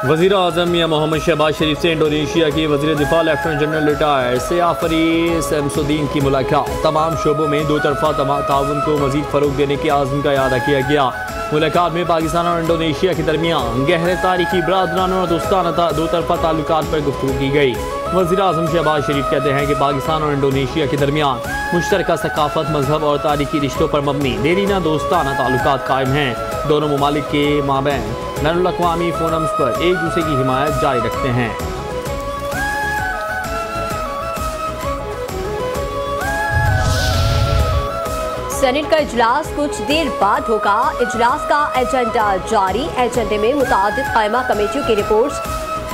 वज़ीर आज़म मियां मोहम्मद शहबाज शरीफ से इंडोनेशिया की वज़ीर दिफा लेफ्टिनेंट जनरल रिटायर्ड सयाफरी शमसुद्दीन की मुलाकात। तमाम शोबों में दो तरफा ताउन को मज़ीद फ़रोग़ देने के आज़म का इआदा किया गया। मुलाकात में पाकिस्तान और इंडोनेशिया के दरमियान गहरे तारीखी बरादराना और दोस्ताना दो तरफा ताल्लुकात पर गुफ्तगू की गई। वज़ीर आज़म शहबाज शरीफ कहते हैं कि पाकिस्तान और इंडोनेशिया के दरमियान मुश्तरका सकाफ़त, मजहब और तारीखी रिश्तों पर मबनी देरीना दोस्ताना ताल्लुकात कायम हैं। दोनों ममालिक के माबैन बैनुल-अक़वामी फोरम्स पर एक दूसरे की हिमायत जारी रखते हैं। सेनेट का इजलास कुछ देर बाद होगा। इजलास का एजेंडा जारी। एजेंडे में मुतादिद कायमा कमेटियों की रिपोर्ट्स,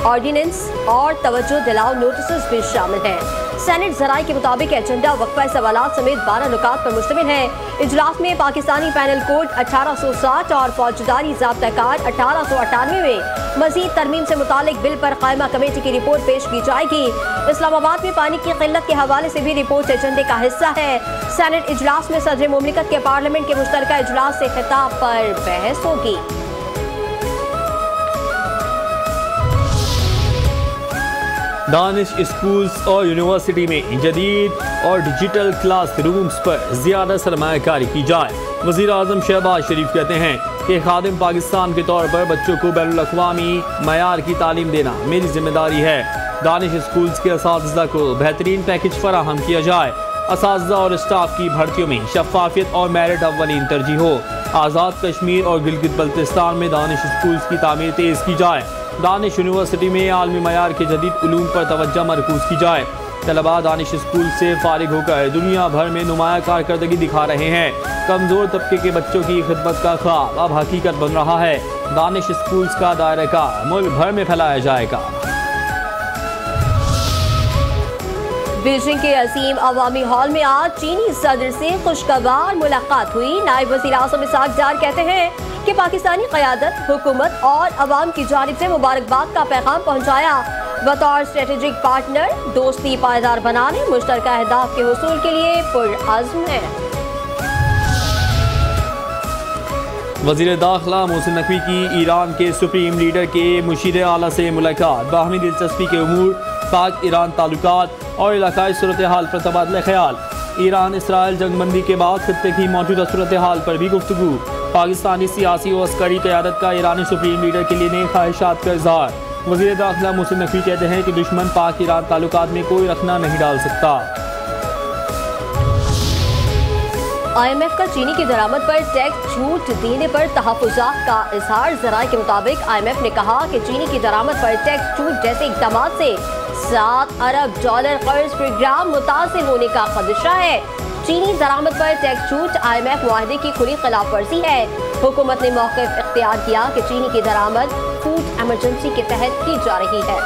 ऑर्डिनेंस और तवज्जो दिलाओ नोटिस भी शामिल हैं। सेनेट ज़राए के मुताबिक एजेंडा वक्फा सवालात समेत 12 नुकात पर मुश्तमिल है। इजलास में पाकिस्तानी पैनल कोड 1860 और फौजदारी ज़ाब्ता-कार 1898 में मज़ीद तरमीम से मुतालिक बिल पर कायमा कमेटी की रिपोर्ट पेश की जाएगी। इस्लामाबाद में पानी की किल्लत के हवाले से भी रिपोर्ट एजेंडे का हिस्सा है। सेनेट इजलास में सदर मुमलिकत के पार्लियामेंट के मुश्तरका इजलास से खिताब पर बहस होगी। दानिश स्कूल्स और यूनिवर्सिटी में जदीद और डिजिटल क्लास रूम्स पर ज़्यादा सरमायाकारी की जाए। वज़ीर आज़म शहबाज शरीफ कहते हैं कि खादिम पाकिस्तान के तौर पर बच्चों को बैनुल-अक़वामी मयार की तालीम देना मेरी जिम्मेदारी है। दानिश स्कूल्स के असातिज़ा को बेहतरीन पैकेज फराहम किया जाए। असातिज़ा और स्टाफ की भर्तियों में शफ़ाफियत और मेरिट अव्वलीन तरजीह हो। आज़ाद कश्मीर और गिलगित बल्तिस्तान में दानिश स्कूल्स की तामीर तेज़ की जाए। दानिश यूनिवर्सिटी में आलमी मयार के जदीद उलूम पर तवज्जो मरकूज़ की जाए। तलबा दानिश स्कूल से फारिग होकर दुनिया भर में नुमाया कारकर्दगी दिखा रहे हैं। कमज़ोर तबके के बच्चों की खिदमत का ख्वाब अब हकीकत बन रहा है। दानिश स्कूल्स का दायरा का मुल्क भर में फैलाया जाएगा। बीजिंग के अजीम अवामी हॉल में आज चीनी सदर से खुशगवार मुलाकात हुई। नायब वज़ीर आज़म इसाक डार कहते हैं कि पाकिस्तानी क़यादत, हुकूमत और अवाम की जानिब से मुबारकबाद का पैगाम पहुँचाया। बतौर स्ट्रेटेजिक पार्टनर दोस्ती पायदार बनाने, मुश्तरका अहदाफ के हुसूल के लिए पुरअज़्म है। वज़ीर दाखिला मोहसिन नकवी की ईरान के सुप्रीम लीडर के मुशीर आला से मुलाकात। बाहमी दिलचस्पी के उमूर, पाक ईरान ताल्लुकात और इलाकाई सूरत हाल पर तबादला ख्याल। ईरान इसराइल जंगबंदी के बाद खित्ते की मौजूदा सूरत हाल पर भी गुफ्तगू। पाकिस्तानी सियासी और अस्करी क़यादत का ईरानी सुप्रीम लीडर के लिए नई ख्वाहिशात का इज़हार। वज़ीर दाखिला मोहसिन नकवी कहते हैं कि दुश्मन पाक ईरान ताल्लुकात में कोई रखना नहीं डाल सकता। IMF का चीनी की दरामद पर टैक्स छूट देने पर तहफ़्फ़ुज़ात का इज़हार। ज़राए के मुताबिक IMF ने कहा कि चीनी की दरामद पर टैक्स छूट जैसे इक़दाम से $7 अरब कर्ज प्रोग्राम मुतासिर होने का खदशा है। चीनी दरामद पर टैक्स छूट IMF वाहिदे की खुली खिलाफ वर्जी है। हुकूमत ने मौक़िफ़ इख्तियार किया कि चीनी की दरामद फूड एमरजेंसी के तहत की जा रही है।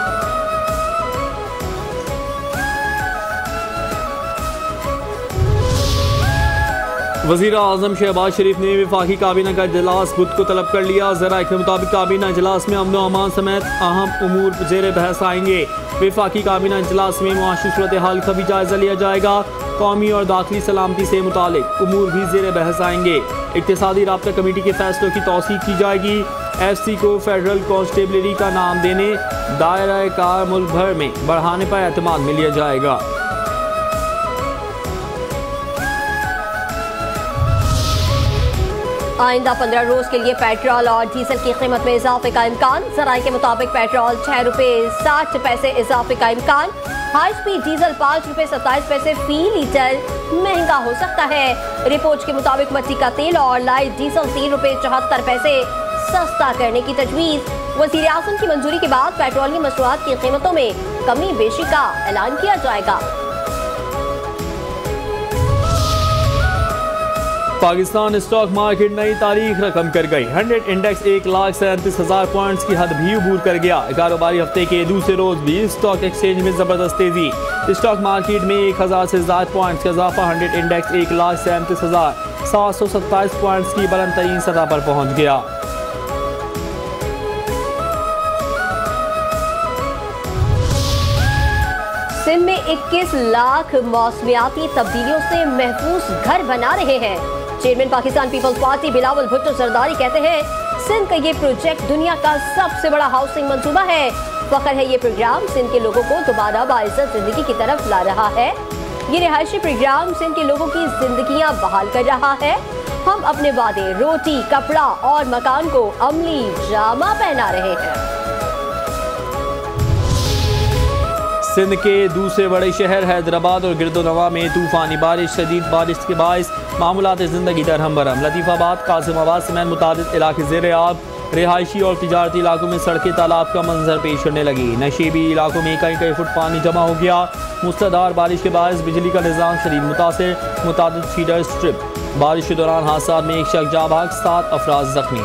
वज़ीर आज़म शहबाज शरीफ ने वफाकी काबीना का इजलास बुध को तलब कर लिया। ज़राए के मुताबिक काबीना इजलास में अमन व अमान समेत अहम उमूर ज़ेर बहस आएंगे। वफाकी काबीना इजलास में मुआशी सूरत हाल का भी जायज़ा लिया जाएगा। कौमी और दाखिली सलामती से मुतालिक उमूर भी ज़ेर बहस आएंगे। इक़्तिसादी राब्ता कमेटी के फैसलों की तौसीक़ की जाएगी। FC को फेडरल कॉन्स्टेबलरी का नाम देने, दायरा कार मुल्क भर में बढ़ाने पर एतमाद में लिया जाएगा। आइंदा 15 रोज के लिए पेट्रोल और डीजल की कीमत में इजाफे का इम्कान। ज़राए के मुताबिक पेट्रोल 6 रुपये 60 पैसे इजाफे का इम्कान। हाई स्पीड डीजल 5 रुपये 27 पैसे फी लीटर महंगा हो सकता है। रिपोर्ट के मुताबिक मिट्टी का तेल और लाइट डीजल 3 रुपये 74 पैसे सस्ता करने की तजवीज़। वज़ीर आज़म की मंजूरी के बाद पेट्रोलियम मसनूआत की कीमतों में कमी बेशी का ऐलान किया जाएगा। पाकिस्तान स्टॉक मार्केट नई तारीख रकम कर गई। 100 इंडेक्स 1,37,000 पॉइंट्स की हद भी अबूर कर गया। कारोबारी हफ्ते के दूसरे रोज भी स्टॉक एक्सचेंज में जबरदस्त तेजी। स्टॉक मार्केट में 1000 से ज्यादा पॉइंट्स का इजाफा। 100 इंडेक्स 1,37,727 पॉइंट्स की बुलंद तरीन सतह पर पहुंच गया। सिंध में 21 लाख मौसमियाती तब्दीलियों से महफूज घर बना रहे हैं। चेयरमैन पाकिस्तान पीपल्स पार्टी बिलावल भुट्टो जरदारी कहते हैं सिंध का ये प्रोजेक्ट दुनिया का सबसे बड़ा हाउसिंग मंसूबा है। फख्र है ये प्रोग्राम सिंध के लोगों को दोबारा बाइज्जत जिंदगी की तरफ ला रहा है। ये रिहायशी प्रोग्राम सिंध के लोगों की जिंदगियां बहाल कर रहा है। हम अपने वादे, रोटी, कपड़ा और मकान को अमली जामा पहना रहे हैं। सिंध के दूसरे बड़े शहर हैदराबाद और गिरदोनवा में तूफानी बारिश, शदीद बारिश के बायस मामूलात ज़िंदगी दरहम बरहम। लतीफ़ाबाद, कासिमाबाद समेत मुतादिद इलाके ज़ेर आब, रिहायशी और तिजारती इलाकों में सड़कें तालाब का मंजर पेश करने लगी। नशीबी इलाकों में कई कई फुट पानी जमा हो गया। मुसलाधार बारिश के बायस बिजली का निज़ाम शदीद मुतासिर, मुतादिद फीडर स्ट्रिप। बारिश के दौरान हादसा में एक शख्स जाँ बहक, 7 अफराद जख्मी।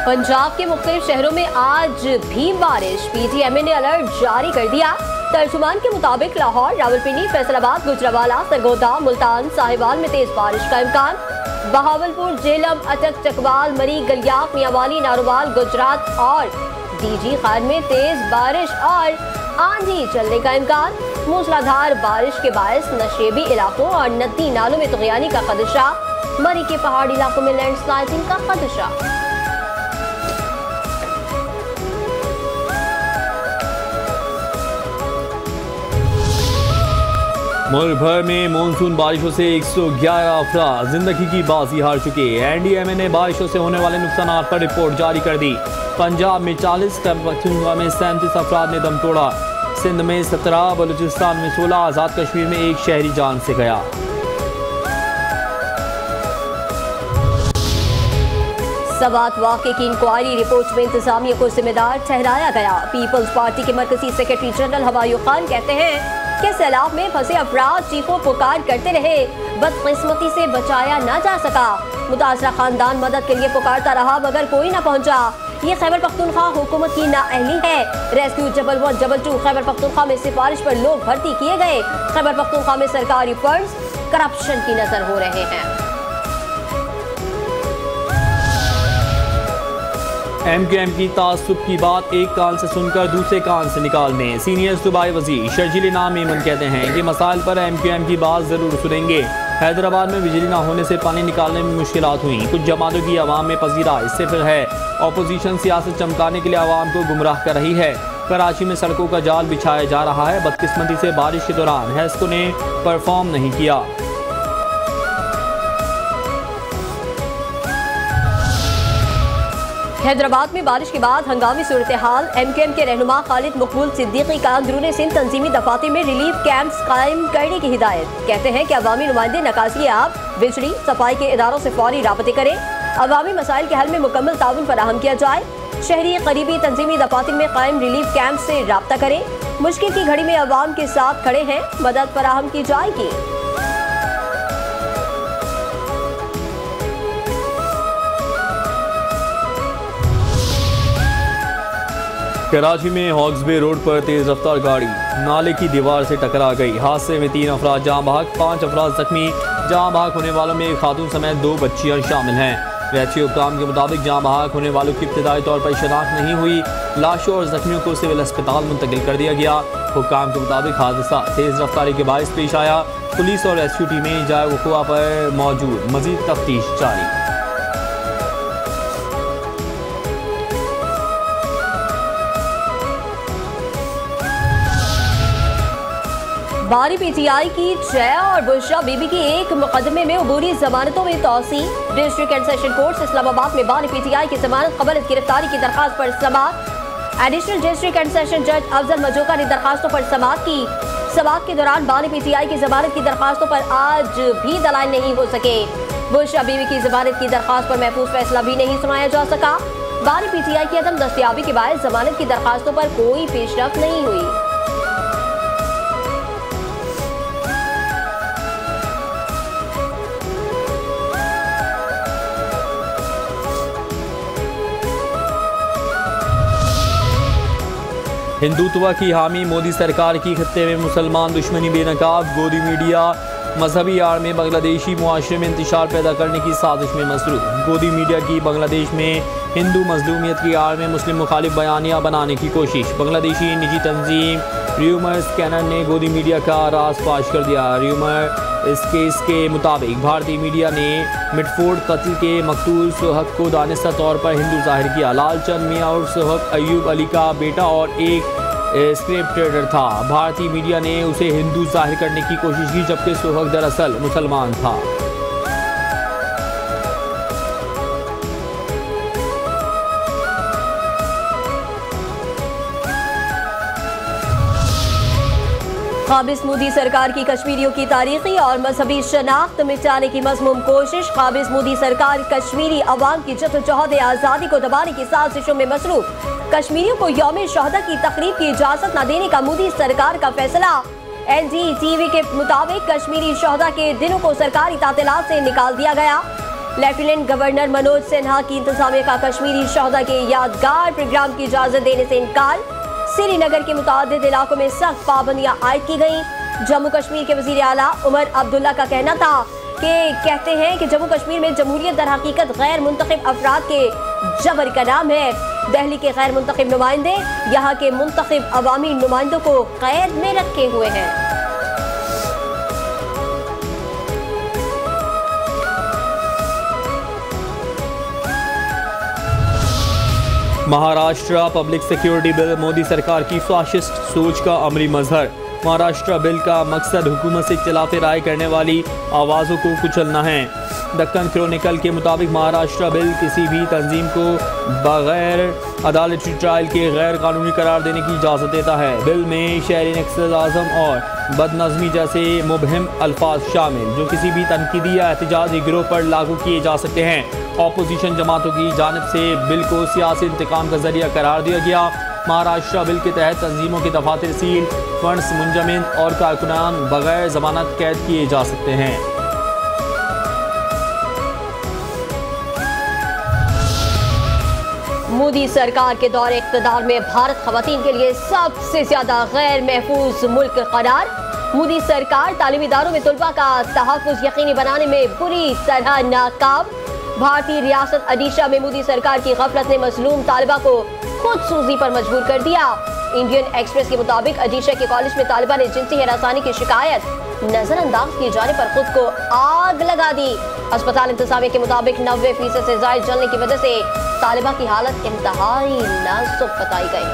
पंजाब के मुख्तलिफ शहरों में आज भी बारिश। PTMA ने अलर्ट जारी कर दिया। तर्जुमान के मुताबिक लाहौर, रावलपिंडी, फैसलाबाद, गुजरावाला, सरगोदा, मुल्तान, साहिवाल में तेज बारिश का इम्कान। बहावलपुर, झेलम, अटक, चकवाल, मरी, गलियात, मियांवाली, नारोवाल, गुजरात और DG खान में तेज बारिश और आंधी चलने का इम्कान। मूसलाधार बारिश के बायस नशेबी इलाकों और नदी नालों में तुगयानी का खदशा। मरी के पहाड़ी इलाकों में लैंडस्लाइडिंग का खदशा। मुल्क भर में मानसून बारिशों से 111 अफराद जिंदगी की बाजी हार चुके। NDMA ने बारिशों से होने वाले नुकसान पर रिपोर्ट जारी कर दी। पंजाब में 40, पख्तूनख्वा में 37 अफराद ने दम तोड़ा। सिंध में 17, बलूचिस्तान में 16, आज़ाद कश्मीर में 1 शहरी जान से गया। सवात वाक़े की इंक्वायरी रिपोर्ट में इंतजामिया को जिम्मेदार ठहराया गया। पीपल्स पार्टी के मरकजी सेक्रेटरी जनरल हवायूब खान कहते हैं कि सैलाब में फंसे अफराद चीखों पुकार करते रहे, बदकिस्मती से बचाया न जा सका। मुतासरा खानदान मदद के लिए पुकारता रहा मगर कोई न पहुंचा। ये खैबर पख्तूनख्वा हुकूमत की नाअहली है। रेस्क्यू जबल 1, जबल 2 खैबर पख्तूनख्वा में सिफारिश पर लोग भर्ती किए गए। खैबर पख्तूनख्वा में सरकारी फंड्स करप्शन की नजर हो रहे हैं। MQM की तासुब की बात एक कान से सुनकर दूसरे कान से निकाल दें। सीनियर सूबाई वज़ीर शर्जील नाम मेमन कहते हैं कि मसाइल पर MQM की बात ज़रूर सुनेंगे। हैदराबाद में बिजली ना होने से पानी निकालने में मुश्किलात हुई। कुछ जमातों की आवाम में पजीरा इससे फिर है। अपोजिशन सियासत चमकाने के लिए आवाम को गुमराह कर रही है। कराची में सड़कों का जाल बिछाया जा रहा है। बदकिस्मती से बारिश के दौरान हेस्को ने परफॉर्म नहीं किया। हैदराबाद में बारिश के बाद हंगामी सूरत हाल। MQM के रहनुमा खालिद मकबूल सिद्दीकी का अंदरूनी सिंध तंजीमी दफातर में रिलीफ कैंप्स कायम करने की हिदायत। कहते हैं कि अवामी नुमाइंदे नकासी आब, बिजली, सफाई के इदारों से फौरी राबते करें। अवामी मसाइल के हल में मुकम्मल ताउन फराहम किया जाए। शहरी करीबी तंजीमी दफातर में कायम रिलीफ कैंप से राब्ता करें। मुश्किल की घड़ी में अवाम के साथ खड़े हैं, मदद फराहम की जाएगी। कराची में हॉक्सबे रोड पर तेज रफ्तार गाड़ी नाले की दीवार से टकरा गई। हादसे में 3 अफराद जाँ बहक, 5 अफराद जख्मी। जाँ बहक होने वालों में एक खातून समेत 2 बच्चियां शामिल हैं। रैची हुक्काम के मुताबिक जाँ बहक होने वालों की इब्तदाई तौर पर शनाख्त नहीं हुई। लाशों और जख्मियों को सिविल अस्पताल मुंतकिल कर दिया गया। हुक्काम के मुताबिक हादसा तेज रफ्तारी के बायस पेश आया। पुलिस और रेस्क्यू टीमें जाए वक़ुआ पर मौजूद, मजीद तफ्तीश जारी। बारी PTI की जया और बुशरा बीबी की एक मुकदमे में अबूरी जमानतों में तौसी। District and session court Islamabad में बारी PTI की जमानत कबल गिरफ्तारी की दरखास्त पर समाअत। एडिशनल डिस्ट्रिक्ट एंड सेशन जज अफजल मजोका ने दरखास्तों पर समाअत की। समाअत के दौरान बारी PTI की जमानत की दरखास्तों पर आज भी दलाइल नहीं हो सके। बुशरा बीबी की जमानत की दरखास्त पर महफूज फैसला भी नहीं सुनाया जा सका। बारी PTI की अदम दस्तयाबी के बायस जमानत की दरखास्तों पर कोई पेशरफ नहीं हुई। हिंदुत्व की हामी मोदी सरकार की खत्ते में मुसलमान दुश्मनी बेनकाब। गोदी मीडिया मजहबी आड़ में बांग्लादेशी मुआशरे में इंतशार पैदा करने की साजिश में मसरूफ। गोदी मीडिया की बांग्लादेश में हिंदू मजलूमियत की आड़ में मुस्लिम मुखालिफ बयानिया बनाने की कोशिश। बांग्लादेशी निजी तंजीम र्यूमर स्कैनर ने गोदी मीडिया का राज फाश कर दिया। र्यूमर इस केस के मुताबिक भारतीय मीडिया ने मिडफोर्ड कत्ल के मकतूल सोहक को दानिस्ता तौर पर हिंदू जाहिर किया। लालचंद मियां और सोहक अयूब अली का बेटा और एक स्क्रिप्ट ट्रेडर था। भारतीय मीडिया ने उसे हिंदू जाहिर करने की कोशिश की, जबकि सोहक दरअसल मुसलमान था। काबिज मोदी सरकार की कश्मीरियों की तारीखी और मजहबी शनाख्त मिटाने की मज़मूम कोशिश। काबिज मोदी सरकार कश्मीरी अवाम की जद्दोजहद आज़ादी को दबाने की साजिशों में मसरूफ। कश्मीरियों को यौम शहादत की तकरीब की इजाज़त न देने का मोदी सरकार का फैसला। NDTV के मुताबिक कश्मीरी शहदा के दिनों को सरकारी तातीलात से निकाल दिया गया। लेफ्टिनेंट गवर्नर मनोज सिन्हा की इंतजामिया का कश्मीरी शहदा के यादगार प्रोग्राम की इजाज़त देने से इनकार। श्रीनगर के मुतादिद इलाकों में सख्त पाबंदियां आयद की गईं। जम्मू कश्मीर के वजीर आला उमर अब्दुल्ला का कहना था कि कहते हैं कि जम्मू कश्मीर में जमहूरियत दर हकीकत गैर मुंतखब अफराद के जबर का नाम है। दिल्ली के गैर मुंतखब नुमाइंदे यहाँ के मुंतखब अवामी नुमाइंदों को कैद में रखे हुए हैं। Maharashtra public security bill Modi सरकार की फाशिस्ट सोच का अमली मजहर। महाराष्ट्र बिल का मकसद हुकूमत से इख्तिलाफ राय करने वाली आवाज़ों को कुचलना है। दक्कन क्रॉनिकल के मुताबिक महाराष्ट्र बिल किसी भी तंजीम को बगैर अदालती ट्रायल के गैर कानूनी करार देने की इजाज़त देता है। बिल में शहरी नक्सल आज़म और बदनज़मी जैसे मुबहिम अल्फाज शामिल, जो किसी भी तनकीदी या एहतजाजी गिरोह पर लागू किए जा सकते हैं। अपोजिशन जमातों की जानिब से बिल को सियासी इंतकाम का जरिया करार दिया गया। महाराष्ट्र बिल के तहत तंजीमों के दफातर सील, फंड्स मुंजमद और कारकुनान बगैर जमानत कैद किए जा सकते हैं। मोदी सरकार के दौर इख्तिदार में भारत खवातीन के लिए सबसे ज्यादा गैर महफूज मुल्क करार। मोदी सरकार तालीमी इदारों में तलबा का तहफ़्फ़ुज़ यकीनी बनाने में बुरी तरह नाकाम। भारतीय रियासत ओडिशा में मोदी सरकार की गफलत ने मजलूम तालिबा को खुद सूजी पर मजबूर कर दिया। इंडियन एक्सप्रेस के मुताबिक ओडिशा के कॉलेज में तालिबा ने जिनसी हरासानी की शिकायत नजरअंदाज किए जाने पर खुद को आग लगा दी। अस्पताल इंतजामिया के मुताबिक 90% से ज्यादा जलने की वजह से तालिबा की हालत इंतहाई नाजुक बताई गई।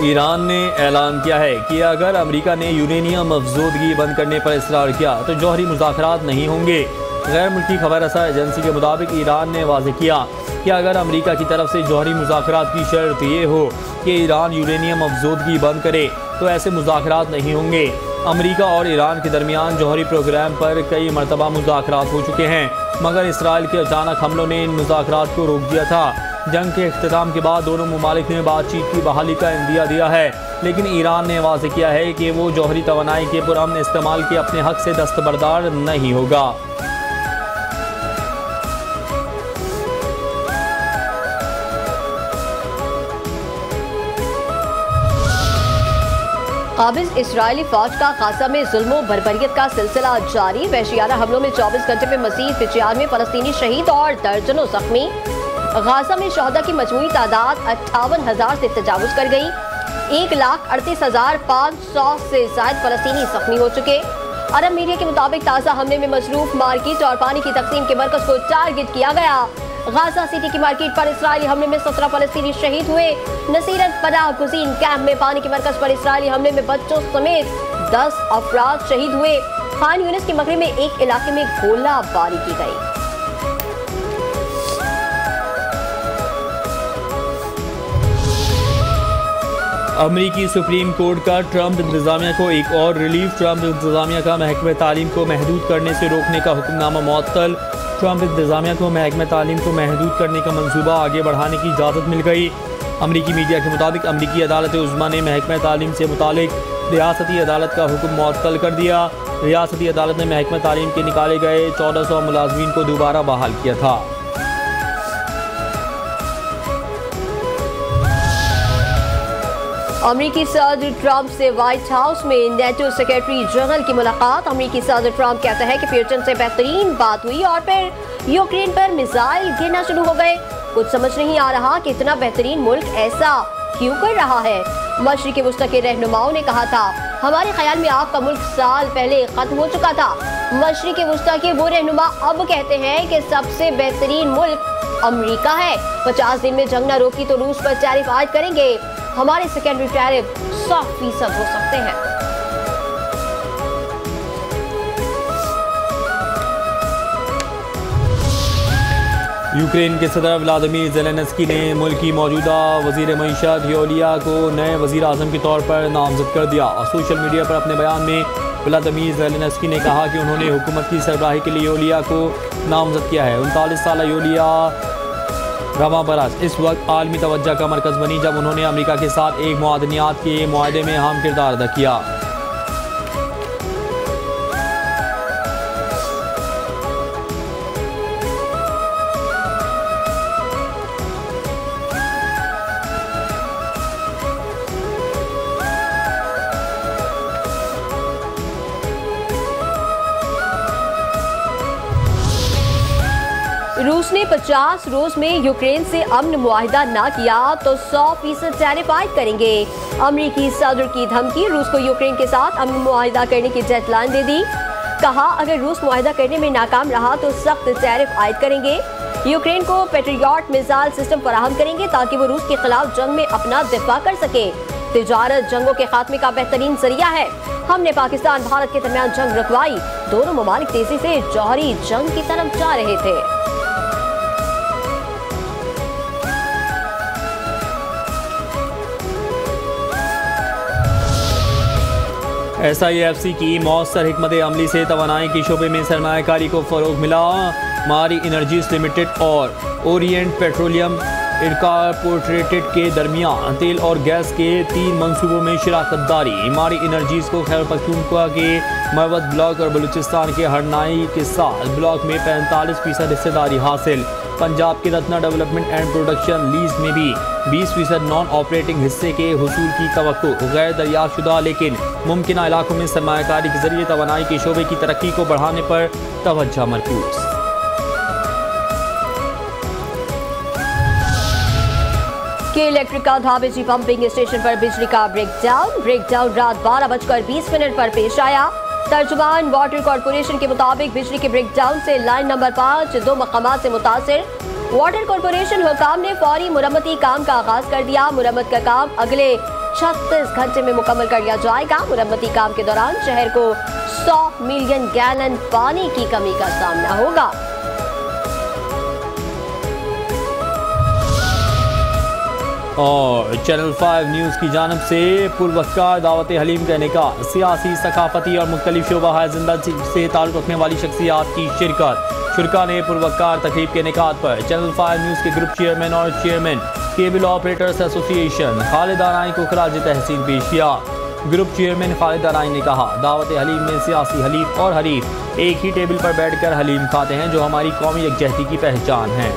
ईरान ने ऐलान किया है कि अगर अमेरिका ने यूरेनियम अफजोदगी बंद करने पर इसरार किया तो जौहरी मुज़ाकरात नहीं होंगे। गैर मुल्की खबर रसा एजेंसी के मुताबिक ईरान ने वाज़ेह किया कि अगर अमेरिका की तरफ से जौहरी मुज़ाकरात की शर्त ये हो कि ईरान यूरेनियम अफजोदगी बंद करे तो ऐसे मुज़ाकरात नहीं होंगे। अमेरिका और ईरान के दरमियान जौहरी प्रोग्राम पर कई मरतबा मुज़ाकरात हो चुके हैं, मगर इसराइल के अचानक हमलों ने इन मुज़ाकरात को रोक दिया था। जंग के इख्तिताम के बाद दोनों मुमालिक ने बातचीत की बहाली का इंदिया दिया है, लेकिन ईरान ने वाज़ेह किया है कि वो जौहरी तवानाई के पुरअमन इस्तेमाल के अपने हक से दस्तबरदार नहीं होगा। काबिज इस्राएली फौज का गाजा में जुल्म बर्बरियत का सिलसिला जारी। वहशियाना हमलों में 24 घंटे में मज़ीद 95 फलस्तीनी शहीद और दर्जनों जख्मी। गाजा में शहदा की मजमूई तादाद 58,000 से तजावुज़ कर गई। 1,38,500 से ज़ायद फलस्तीनी जख्मी हो चुके। अरब मीडिया के मुताबिक ताज़ा हमले में मसरूफ मार्केट और पानी की तकसीम के मरकज़ को टारगेट किया गया। गाजा सिटी की मार्केट पर इसराइली हमले में 17 फलस्तीनी शहीद हुए। नसीरत पनाह गुज़ीन कैंप में पानी के मरकज़ पर इसराइली हमले में बच्चों समेत 10 अफराद शहीद हुए। खान यूनिस के मगरब में एक इलाके में गोलाबारी की गई। अमरीकी सुप्रीम कोर्ट का ट्रंप इंतजामिया को एक और रिलीफ। ट्रंप इंतजामिया का महकमे तालीम को महदूद करने से रोकने का हुक्मनामा मुअत्तल। ट्रंप इंतजामिया को महकमे तालीम को महदूद करने का मंसूबा आगे बढ़ाने की इजाज़त मिल गई। अमरीकी मीडिया के मुताबिक अमरीकी अदालत उज़्मा ने महकमे तालीम से मुतालिक रियासती अदालत का हुक्म मुअत्तल कर दिया। रियासती अदालत ने महकमे तालीम के निकाले गए 1400 मुलाजमीन को दोबारा बहाल किया था। अमेरिकी सदर ट्रंप से व्हाइट हाउस में नेटो सेक्रेटरी जनरल की मुलाकात। अमेरिकी सदर ट्रंप कहते हैं कि पुतिन से बेहतरीन बात हुई और फिर यूक्रेन पर मिसाइल गिरना शुरू हो गए। कुछ समझ नहीं आ रहा कि इतना बेहतरीन मुल्क ऐसा क्यों कर रहा है। मशरिक़ वस्ता के रहनुमाओं ने कहा था, हमारे ख्याल में आपका मुल्क साल पहले खत्म हो चुका था। मशरिक़ वस्ता के वो रहनुमा अब कहते हैं कि सबसे बेहतरीन मुल्क अमेरिका है। 50 दिन में जंग न रोकी तो रूस पर टैरिफ आयद करेंगे। हमारे सेकेंडरी टैरिफ 100% हो सकते हैं। यूक्रेन के सदर व्लादिमीर ज़ेलेंस्की ने मुल्क की मौजूदा वज़ीर मईशत योलिया को नए वज़ीर आज़म के तौर पर नामज़द कर दिया। सोशल मीडिया पर अपने बयान में व्लादिमीर ज़ेलेंस्की ने कहा कि उन्होंने हुकूमत की सरबराही के लिए योलिया को नामज़द किया है। 39 साल योलिया रमाबरस इस वक्त आलमी तवज्जो का मरकज़ बनी जब उन्होंने अमेरिका के साथ एक मुआदनियात के मुआहदे में अहम किरदार अदा किया। रूस ने 50 रोज में यूक्रेन से अमन मुआहिदा ना किया तो 100% टैरिफ आयद करेंगे। अमेरिकी सदर की धमकी, रूस को यूक्रेन के साथ अमन मुआहिदा करने की डेडलाइन दे दी। कहा, अगर रूस मुआहिदा करने में नाकाम रहा तो सख्त टैरिफ आयद करेंगे। यूक्रेन को पेट्रियट मिसाइल सिस्टम फराहम करेंगे ताकि वो रूस के खिलाफ जंग में अपना दिफा कर सके। तिजारत जंगों के खात्मे का बेहतरीन जरिया है। हमने पाकिस्तान भारत के दरमियान जंग रुकवाई। दोनों ममालिक तेजी से जौहरी जंग की तरफ जा रहे थे। SIFC की मौसर हिकमत अमली से तवानाई के शोबे में सरमायाकारी को फ़रोग मिला। मारी एनर्जीज लिमिटेड और ओरिएंट पेट्रोलियम इनकॉर्पोरेटेड के दरमियान तेल और गैस के 3 मंसूबों में शराकत दारी। मारी एनर्जीज को खैबर पख्तूनख्वा के मरवत ब्लॉक और बलूचिस्तान के हरनाई के साथ ब्लॉक में 45% हिस्सेदारी हासिल। पंजाब के Ratna development and production lease में भी 20% नॉन ऑपरेटिंग हिस्से के हुसूल की तवक्को। गैर दरियाफ्तशुदा लेकिन मुमकिन इलाकों में सरमायाकारी के जरिए तवानाई के शोबे की तरक्की को बढ़ाने पर तवज्जो मरकूज। के इलेक्ट्रिका धाबेजी पंपिंग स्टेशन पर बिजली का ब्रेकडाउन रात 12:20 पर पेश आया। तर्जुमान वाटर कॉर्पोरेशन के मुताबिक बिजली के ब्रेकडाउन से लाइन नंबर 5 2 मकामात से मुतासिर। वाटर कॉर्पोरेशन हुकाम ने फौरी मुरम्मती काम का आगाज कर दिया। मुरम्मत का काम अगले 36 घंटे में मुकम्मल कर लिया जाएगा। मुरम्मती काम के दौरान शहर को 100 मिलियन गैलन पानी की कमी का सामना होगा। और चैनल 5 न्यूज़ की जानिब से पुरवकार दावत हलीम का इनेकाद। सियासी, सकाफती और मुख्तलिफ शोबा जिंदगी से ताल्लुक़ रखने वाली शख्सियात की शिरकत। शुरका ने पुरवकार तकरीब के इनेकाद पर चैनल 5 न्यूज़ के ग्रुप चेयरमैन और chairman cable operators association Khalid Arai को खराज तहसीन पेश किया। ग्रुप चेयरमैन खालिद आराई ने कहा, दावत हलीम में सियासी हलीफ और हरीफ एक ही टेबल पर बैठ कर हलीम खाते हैं, जो हमारी कौमी यकजहती की पहचान है।